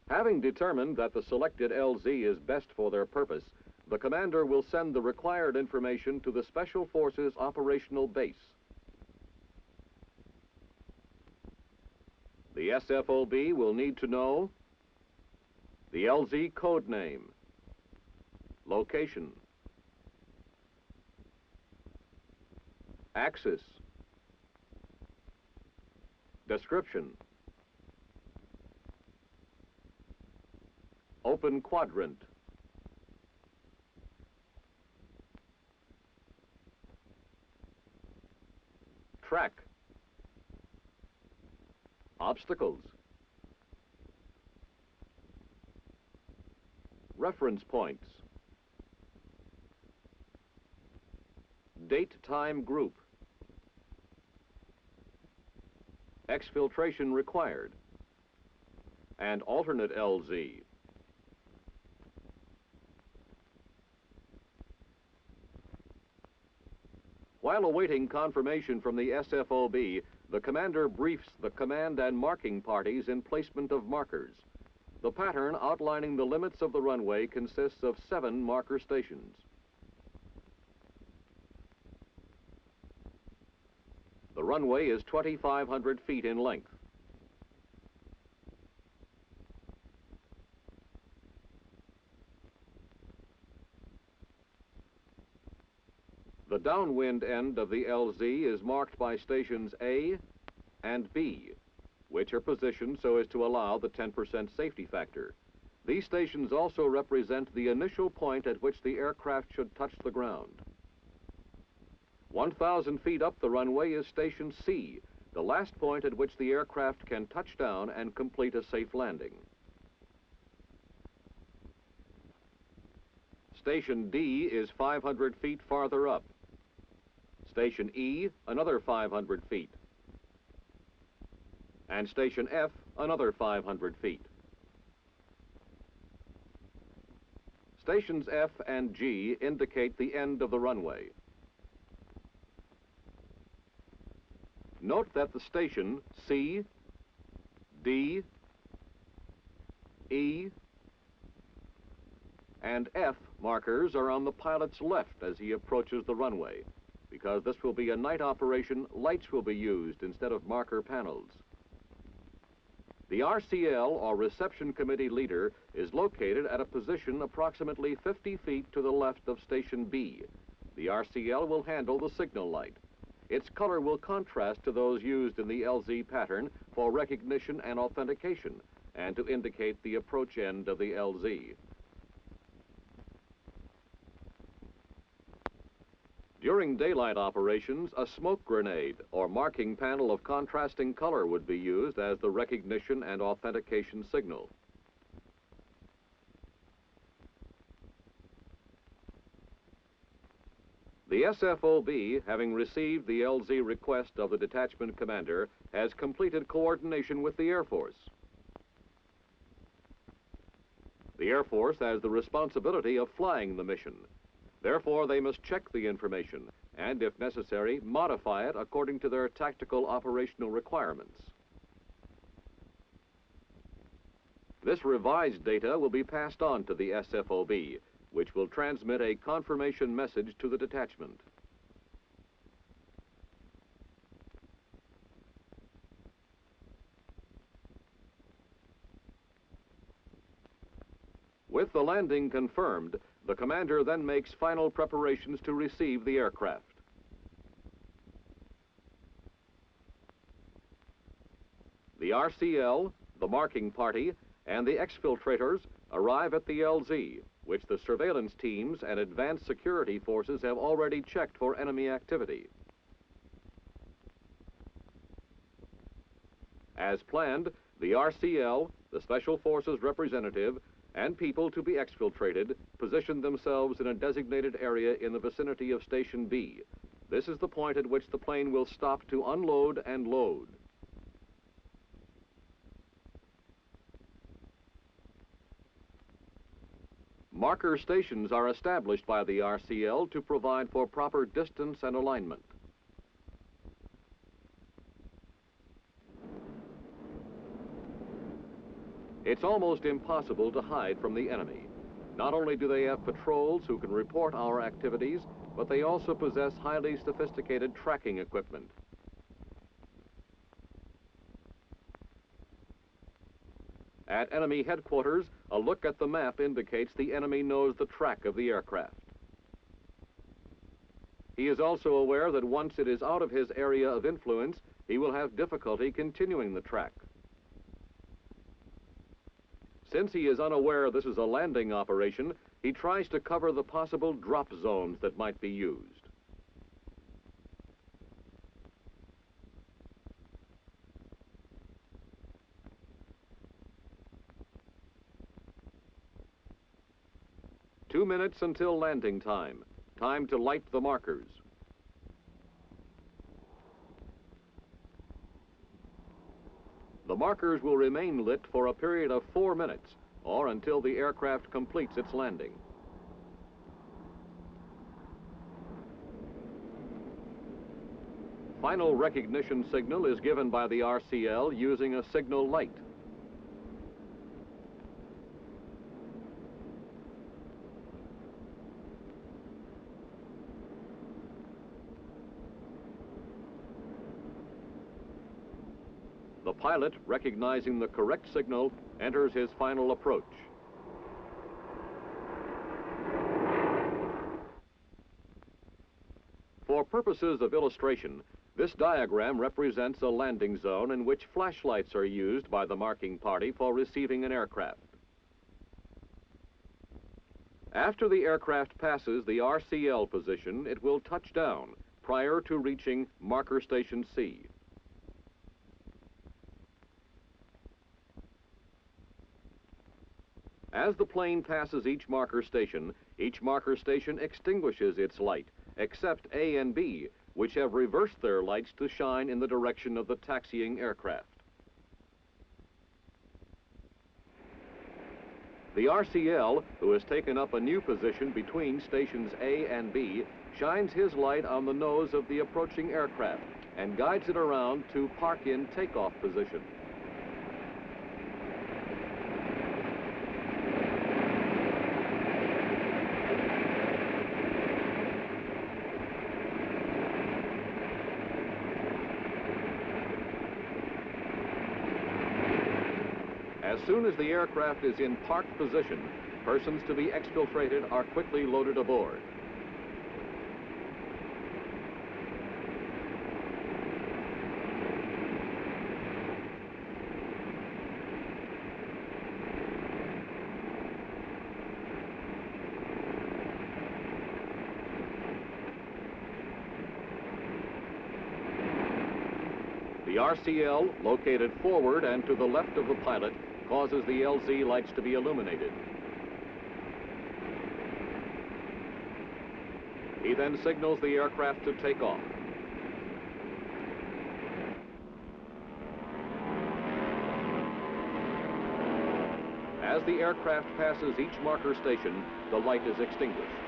Having determined that the selected LZ is best for their purpose, the commander will send the required information to the Special Forces operational base. The SFOB will need to know the LZ code name, location, axis, description, open quadrant, track, obstacles, reference points, date-time group, exfiltration required, and alternate LZ. While awaiting confirmation from the SFOB, the commander briefs the command and marking parties in placement of markers. The pattern outlining the limits of the runway consists of 7 marker stations. The runway is 2,500 feet in length. The downwind end of the LZ is marked by stations A and B, which are positioned so as to allow the 10% safety factor. These stations also represent the initial point at which the aircraft should touch the ground. 1,000 feet up the runway is Station C, the last point at which the aircraft can touch down and complete a safe landing. Station D is 500 feet farther up. Station E, another 500 feet. And Station F, another 500 feet. Stations F and G indicate the end of the runway. Note that the station C, D, E, and F markers are on the pilot's left as he approaches the runway. Because this will be a night operation, lights will be used instead of marker panels. The RCL, or Reception Committee Leader, is located at a position approximately 50 feet to the left of Station B. The RCL will handle the signal light. Its color will contrast to those used in the LZ pattern for recognition and authentication, and to indicate the approach end of the LZ. During daylight operations, a smoke grenade or marking panel of contrasting color would be used as the recognition and authentication signal. The SFOB, having received the LZ request of the detachment commander, has completed coordination with the Air Force. The Air Force has the responsibility of flying the mission. Therefore, they must check the information and, if necessary, modify it according to their tactical operational requirements. This revised data will be passed on to the SFOB, which will transmit a confirmation message to the detachment. With the landing confirmed, the commander then makes final preparations to receive the aircraft. The RCL, the marking party, and the exfiltrators arrive at the LZ, which the surveillance teams and advanced security forces have already checked for enemy activity. As planned, the RCL, the Special Forces representative, and people to be exfiltrated position themselves in a designated area in the vicinity of Station B. This is the point at which the plane will stop to unload and load. Marker stations are established by the RCL to provide for proper distance and alignment. It's almost impossible to hide from the enemy. Not only do they have patrols who can report our activities, but they also possess highly sophisticated tracking equipment. At enemy headquarters, a look at the map indicates the enemy knows the track of the aircraft. He is also aware that once it is out of his area of influence, he will have difficulty continuing the track. Since he is unaware this is a landing operation, he tries to cover the possible drop zones that might be used. Two minutes until landing time. Time to light the markers. The markers will remain lit for a period of 4 minutes, or until the aircraft completes its landing. Final recognition signal is given by the RCL using a signal light. The pilot, recognizing the correct signal, enters his final approach. For purposes of illustration, this diagram represents a landing zone in which flashlights are used by the marking party for receiving an aircraft. After the aircraft passes the RCL position, it will touch down prior to reaching Marker Station C. As the plane passes each marker station extinguishes its light, except A and B, which have reversed their lights to shine in the direction of the taxiing aircraft. The RCL, who has taken up a new position between stations A and B, shines his light on the nose of the approaching aircraft and guides it around to park-in takeoff position. As soon as the aircraft is in parked position, persons to be exfiltrated are quickly loaded aboard. The RCL, located forward and to the left of the pilot, causes the LZ lights to be illuminated. He then signals the aircraft to take off. As the aircraft passes each marker station, the light is extinguished.